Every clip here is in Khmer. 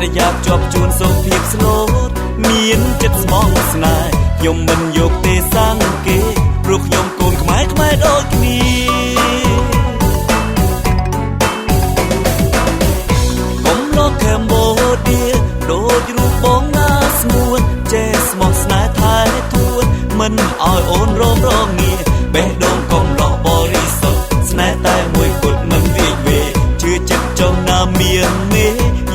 រយ៉ាប់ជាប់ជួនសូមភាពស្លូតមានចិត្តស្មងស្នេហ៍ខ្ញុំមិនយកទេសង្កេតព្រោះខ្ញុំកូនខ្មែរខ្មែរដូចគ្នាកុំលោកកម្ពុជាដូចរូបបងណាស្ងួនចេះស្មោះស្នេហ៍ថែទួនមិនឲ្យអូនរងរងាបេះដូងកុំលោះបរិសុទ្ធស្នេហ៍តែមួយគត់មិនវិវេជឿចិត្តចង់ណាមានមេ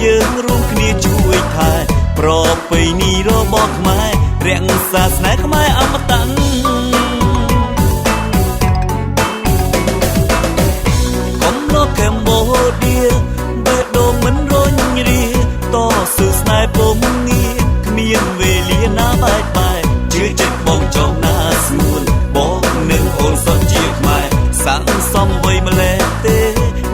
យើងរួមគ្នាជួយថែប្រពៃណីរបស់ខ្មែររក្សាស្នេហ៍ខ្មែរអមតៈកុំលោកកម្ពុជាបេះដូងមិនរញរាតស៊ូស្នេហ៍ពុំងាគ្មានវេលាណាបែកបែកជឿចិត្តបងចង់ណាស្ងួនបងនឹងអូនសុទ្ធជាខ្មែរសាំងសំវ័យម្លេះទេ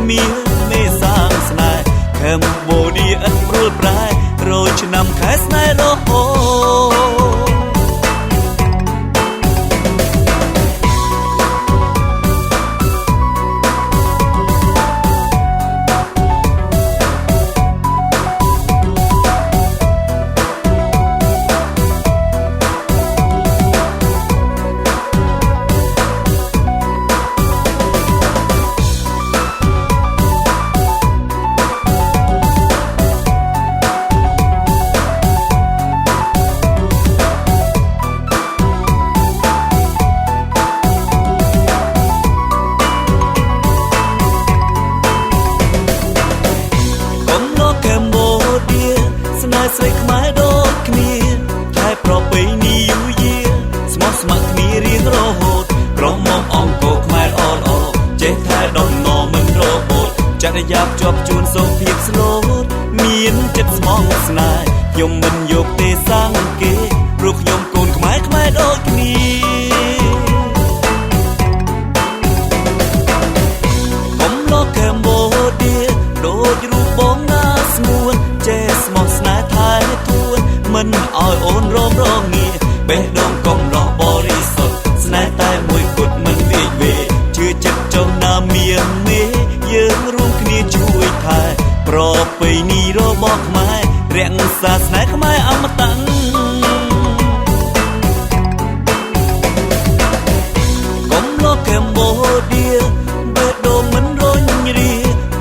មានមេសាងស្នេហ៍កម្ពុជាឥតព្រួលប្រែរយឆ្នាំខែស្នេហ៍រហូតស្រីខ្មែរដូចគ្នាថែប្រពៃណីយូរយាស្មោះស្ម័គ្រគ្នារៀងរហូតក្រមុំអង្គរខ្មែរល្អល្អចេះថែដំណមិនរបូតចរិយាជាប់ជួនសូមភាពស្លូតមានចិត្តស្មងស្នេហ៍ខ្ញុំមិនយកទេសង្កេតព្រោះខ្ញុំកូនខ្មែរខ្មែរដូចគ្នាកុំលោកកម្ពុជាដូចរូបបងណាស្ងួនចេះស្មោះស្នេហ៍ថែទួនមិនឲ្យអូនរងរងាបេះដូងកុំលោះបរិសុទ្ធស្នេហ៍តែមួយគត់មិនវិវេជឿចិត្តចង់ណាមានមេយើងរួមគ្នាជួយថែប្រពៃណីរបស់ខ្មែររក្សាស្នេហ៍ខ្មែរអមតៈកុំលោកកម្ពុជាបេះដូងមិនរញរា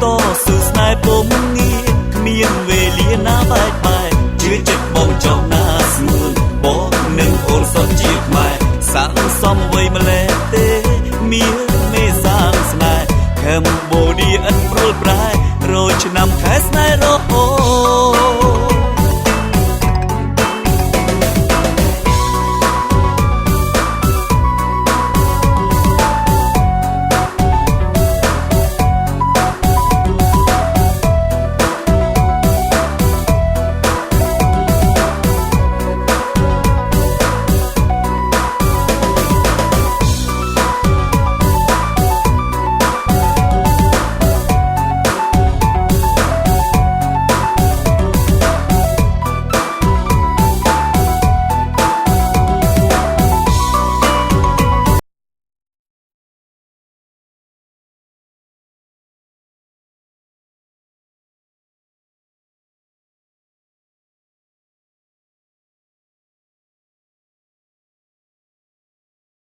តស៊ូស្នេហ៍ពុំងាគ្មានវេលាណាបែកបែកជឿចិត្តបងចង់ណាស្ងួនបងនឹងអូនសុទ្ធជាខ្មែរសាំងសំវ័យម្លេះទេមានមេសាងស្នេហ៍កម្ពុជាឥតព្រួលប្រែរយឆ្នាំខែស្នេហ៍រហូត